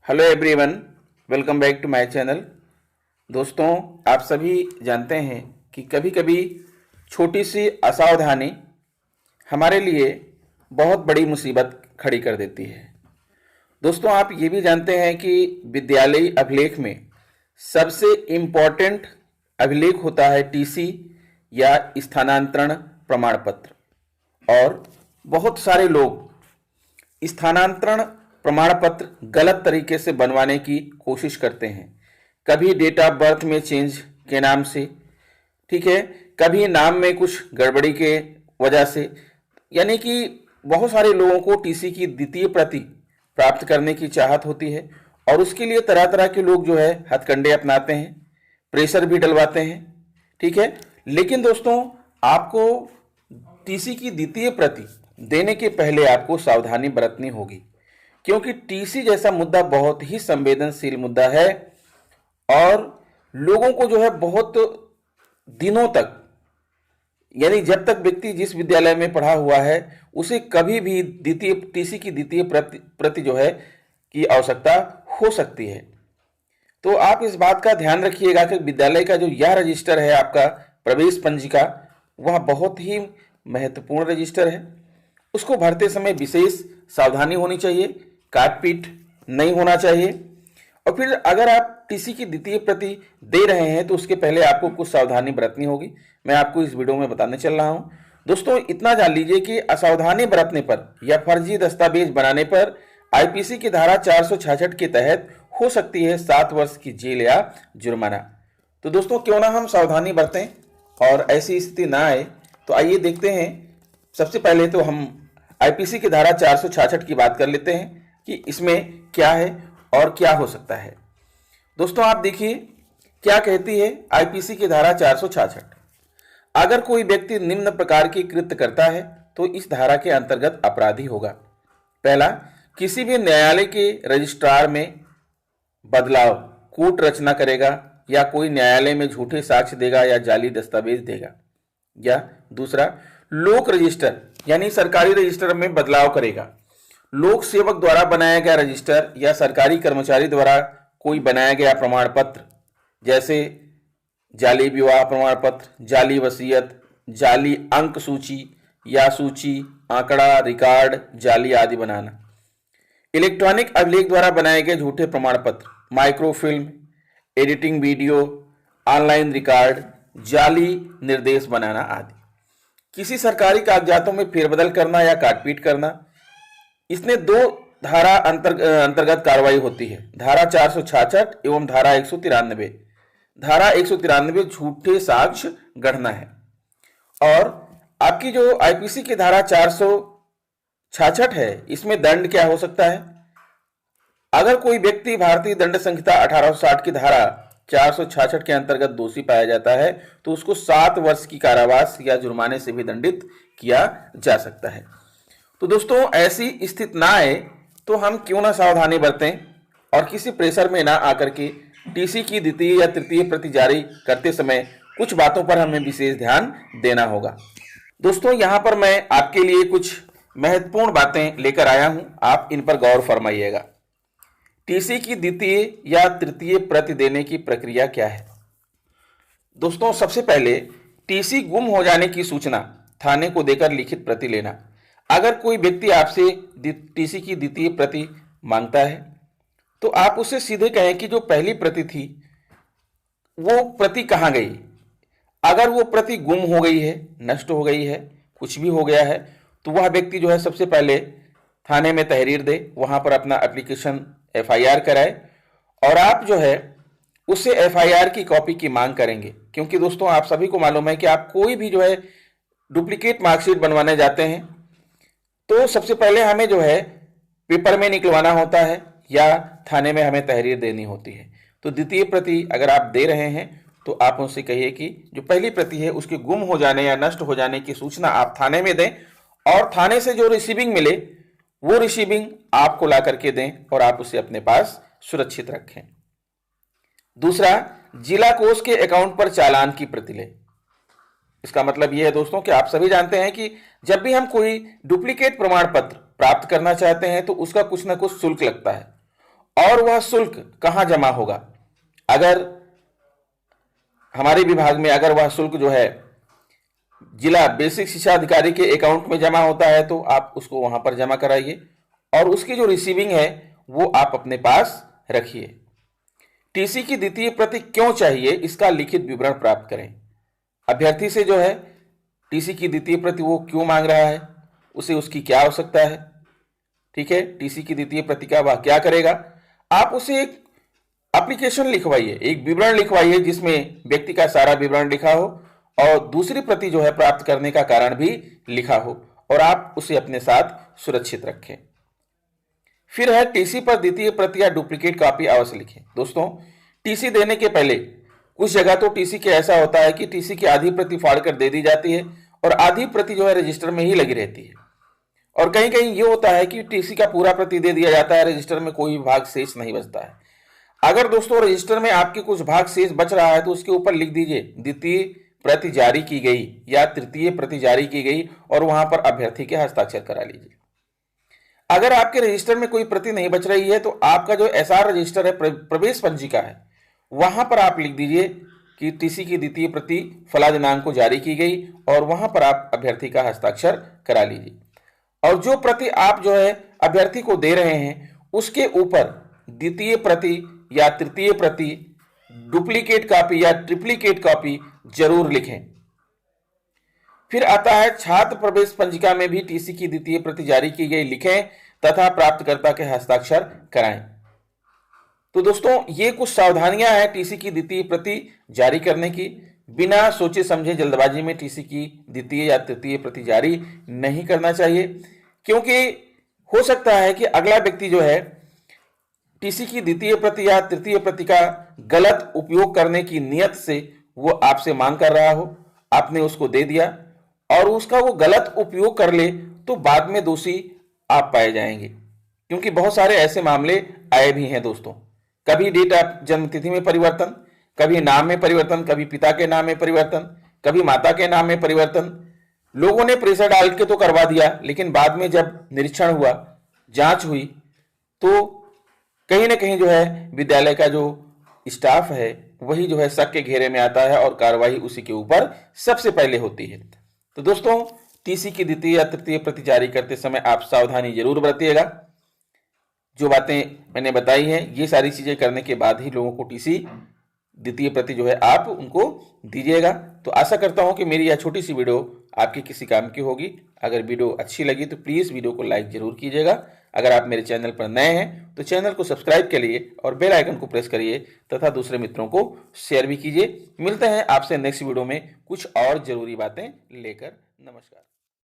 Hello everyone, welcome back to my channel. दोस्तों, आप सभी जानते हैं कि कभी कभी छोटी सी असावधानी हमारे लिए बहुत बड़ी मुसीबत खड़ी कर देती है। दोस्तों, आप ये भी जानते हैं कि विद्यालयी अभिलेख में सबसे इम्पॉर्टेंट अभिलेख होता है टीसी या स्थानांतरण प्रमाण पत्र। और बहुत सारे लोग स्थानांतरण प्रमाण पत्र गलत तरीके से बनवाने की कोशिश करते हैं। कभी डेट ऑफ बर्थ में चेंज के नाम से, ठीक है, कभी नाम में कुछ गड़बड़ी के वजह से, यानी कि बहुत सारे लोगों को टीसी की द्वितीय प्रति प्राप्त करने की चाहत होती है और उसके लिए तरह तरह के लोग जो है हथकंडे अपनाते हैं, प्रेशर भी डलवाते हैं, ठीक है। लेकिन दोस्तों, आपको टीसी की द्वितीय प्रति देने के पहले आपको सावधानी बरतनी होगी, क्योंकि टीसी जैसा मुद्दा बहुत ही संवेदनशील मुद्दा है और लोगों को जो है बहुत दिनों तक, यानी जब तक व्यक्ति जिस विद्यालय में पढ़ा हुआ है उसे कभी भी द्वितीय टीसी की द्वितीय प्रति जो है की आवश्यकता हो सकती है। तो आप इस बात का ध्यान रखिएगा कि विद्यालय का जो यह रजिस्टर है, आपका प्रवेश पंजिका, वह बहुत ही महत्वपूर्ण रजिस्टर है। उसको भरते समय विशेष सावधानी होनी चाहिए, काटपीट नहीं होना चाहिए। और फिर अगर आप टीसी की द्वितीय प्रति दे रहे हैं तो उसके पहले आपको कुछ सावधानी बरतनी होगी। मैं आपको इस वीडियो में बताने चल रहा हूं। दोस्तों, इतना जान लीजिए कि असावधानी बरतने पर या फर्जी दस्तावेज बनाने पर आईपीसी की धारा 466 के तहत हो सकती है 7 वर्ष की जेल या जुर्माना। तो दोस्तों, क्यों ना हम सावधानी बरतें और ऐसी स्थिति ना आए। तो आइए देखते हैं। सबसे पहले तो हम आईपीसी की धारा 466 की बात कर लेते हैं कि इसमें क्या है और क्या हो सकता है। दोस्तों, आप देखिए क्या कहती है आईपीसी की धारा 466। अगर कोई व्यक्ति निम्न प्रकार की कृत्य करता है तो इस धारा के अंतर्गत अपराधी होगा। पहला, किसी भी न्यायालय के रजिस्ट्रार में बदलाव, कूट रचना करेगा या कोई न्यायालय में झूठे साक्ष्य देगा या जाली दस्तावेज देगा। या दूसरा, लोक रजिस्टर यानी सरकारी रजिस्टर में बदलाव करेगा। लोक सेवक द्वारा बनाया गया रजिस्टर या सरकारी कर्मचारी द्वारा कोई बनाया गया प्रमाण पत्र, जैसे जाली विवाह प्रमाण पत्र, जाली वसीयत, जाली अंक सूची या सूची, आंकड़ा, रिकॉर्ड, जाली आदि बनाना। इलेक्ट्रॉनिक अभिलेख द्वारा बनाए गए झूठे प्रमाण पत्र, microfilm, editing video, online record, जाली निर्देश बनाना आदि। किसी सरकारी कागजातों में फेरबदल करना या काटपीट करना। इसमें 2 धारा अंतर्गत कार्रवाई होती है, धारा 466 एवं धारा 193। धारा 193 झूठे साक्ष्य गढ़ना है। और आपकी जो आईपीसी की धारा 466 है, इसमें दंड क्या हो सकता है। अगर कोई व्यक्ति भारतीय दंड संहिता 1860 की धारा 466 के अंतर्गत दोषी पाया जाता है तो उसको 7 वर्ष की कारावास या जुर्माने से भी दंडित किया जा सकता है। तो दोस्तों, ऐसी स्थिति ना आए तो हम क्यों ना सावधानी बरतें और किसी प्रेशर में ना आकर के टीसी की द्वितीय या तृतीय प्रति जारी करते समय कुछ बातों पर हमें विशेष ध्यान देना होगा। दोस्तों, यहां पर मैं आपके लिए कुछ महत्वपूर्ण बातें लेकर आया हूं, आप इन पर गौर फरमाइएगा। टीसी की द्वितीय या तृतीय प्रति देने की प्रक्रिया क्या है। दोस्तों, सबसे पहले टीसी गुम हो जाने की सूचना थाने को देकर लिखित प्रति लेना। अगर कोई व्यक्ति आपसे टीसी की द्वितीय प्रति मांगता है तो आप उससे सीधे कहें कि जो पहली प्रति थी वो प्रति कहाँ गई। अगर वो प्रति गुम हो गई है, नष्ट हो गई है, कुछ भी हो गया है, तो वह व्यक्ति जो है सबसे पहले थाने में तहरीर दे, वहां पर अपना एप्लीकेशन एफआईआर कराए और आप जो है उससे एफआईआर की कॉपी की मांग करेंगे। क्योंकि दोस्तों, आप सभी को मालूम है कि आप कोई भी जो है डुप्लीकेट मार्कशीट बनवाने जाते हैं तो सबसे पहले हमें जो है पेपर में निकलवाना होता है या थाने में हमें तहरीर देनी होती है। तो द्वितीय प्रति अगर आप दे रहे हैं तो आप उनसे कहिए कि जो पहली प्रति है उसके गुम हो जाने या नष्ट हो जाने की सूचना आप थाने में दें और थाने से जो रिसीविंग मिले वो रिसीविंग आपको ला करके दें और आप उसे अपने पास सुरक्षित रखें। दूसरा, जिला कोष के अकाउंट पर चालान की प्रति लें। इसका मतलब यह है दोस्तों कि आप सभी जानते हैं कि जब भी हम कोई डुप्लीकेट प्रमाण पत्र प्राप्त करना चाहते हैं तो उसका कुछ ना कुछ शुल्क लगता है और वह शुल्क कहां जमा होगा। अगर हमारे विभाग में अगर वह शुल्क जो है जिला बेसिक शिक्षा अधिकारी के अकाउंट में जमा होता है तो आप उसको वहां पर जमा कराइए और उसकी जो रिसीविंग है वो आप अपने पास रखिए। टीसी की द्वितीय प्रति क्यों चाहिए, इसका लिखित विवरण प्राप्त करें। अभ्यर्थी से जो है टीसी की द्वितीय प्रति वो क्यों मांग रहा है, उसे उसकी क्या आवश्यकता है, ठीक है। टीसी की द्वितीय प्रति का वह क्या करेगा, आप उसे एक एप्लीकेशन लिखवाइए, एक विवरण लिखवाइए जिसमें व्यक्ति का सारा विवरण लिखा हो और दूसरी प्रति जो है प्राप्त करने का कारण भी लिखा हो और आप उसे अपने साथ सुरक्षित रखें। फिर है टीसी पर द्वितीय प्रति या डुप्लीकेट कॉपी अवश्य लिखें। दोस्तों, टीसी देने के पहले कुछ जगह तो टीसी के ऐसा होता है कि टीसी की आधी प्रति फाड़ कर दे दी जाती है और आधी प्रति जो है रजिस्टर में ही लगी रहती है, और कहीं कहीं ये होता है कि टीसी का पूरा प्रति दे दिया जाता है, रजिस्टर में कोई भाग शेष नहीं बचता है। अगर दोस्तों रजिस्टर में आपके कुछ भाग शेष बच रहा है तो उसके ऊपर लिख दीजिए द्वितीय प्रति जारी की गई या तृतीय प्रति जारी की गई और वहां पर अभ्यर्थी के हस्ताक्षर करा लीजिए। अगर आपके रजिस्टर में कोई प्रति नहीं बच रही है तो आपका जो एसआर रजिस्टर है, प्रवेश पंजिका है, वहां पर आप लिख दीजिए कि टीसी की द्वितीय प्रति फला दिनांक को जारी की गई और वहां पर आप अभ्यर्थी का हस्ताक्षर करा लीजिए। और जो प्रति आप जो है अभ्यर्थी को दे रहे हैं उसके ऊपर द्वितीय प्रति या तृतीय प्रति, डुप्लीकेट कॉपी या ट्रिप्लीकेट कॉपी जरूर लिखें। फिर आता है छात्र प्रवेश पंजिका में भी टीसी की द्वितीय प्रति जारी की गई लिखें तथा प्राप्तकर्ता के हस्ताक्षर कराएं। तो दोस्तों ये कुछ सावधानियां हैं टीसी की द्वितीय प्रति जारी करने की। बिना सोचे समझे जल्दबाजी में टीसी की द्वितीय या तृतीय प्रति जारी नहीं करना चाहिए, क्योंकि हो सकता है कि अगला व्यक्ति जो है टीसी की द्वितीय प्रति या तृतीय प्रति का गलत उपयोग करने की नियत से वो आपसे मांग कर रहा हो, आपने उसको दे दिया और उसका वो गलत उपयोग कर ले तो बाद में दोषी आप पाए जाएंगे, क्योंकि बहुत सारे ऐसे मामले आए भी हैं दोस्तों। कभी डेट ऑफ जन्म तिथि में परिवर्तन, कभी नाम में परिवर्तन, कभी पिता के नाम में परिवर्तन, कभी माता के नाम में परिवर्तन। लोगों ने प्रेशर डाल के तो करवा दिया, लेकिन बाद में जब निरीक्षण हुआ, जांच हुई, तो कहीं ना कहीं जो है विद्यालय का जो स्टाफ है वही जो है शक के घेरे में आता है और कार्रवाई उसी के ऊपर सबसे पहले होती है। तो दोस्तों टीसी की द्वितीय या तृतीय प्रति जारी करते समय आप सावधानी जरूर बरतिएगा। जो बातें मैंने बताई हैं ये सारी चीजें करने के बाद ही लोगों को टीसी द्वितीय प्रति जो है आप उनको दीजिएगा। तो आशा करता हूं कि मेरी यह छोटी सी वीडियो आपके किसी काम की होगी। अगर वीडियो अच्छी लगी तो प्लीज वीडियो को लाइक जरूर कीजिएगा। अगर आप मेरे चैनल पर नए हैं तो चैनल को सब्सक्राइब करिए और बेल आइकन को प्रेस करिए तथा दूसरे मित्रों को शेयर भी कीजिए। मिलते हैं आपसे नेक्स्ट वीडियो में कुछ और जरूरी बातें लेकर। नमस्कार।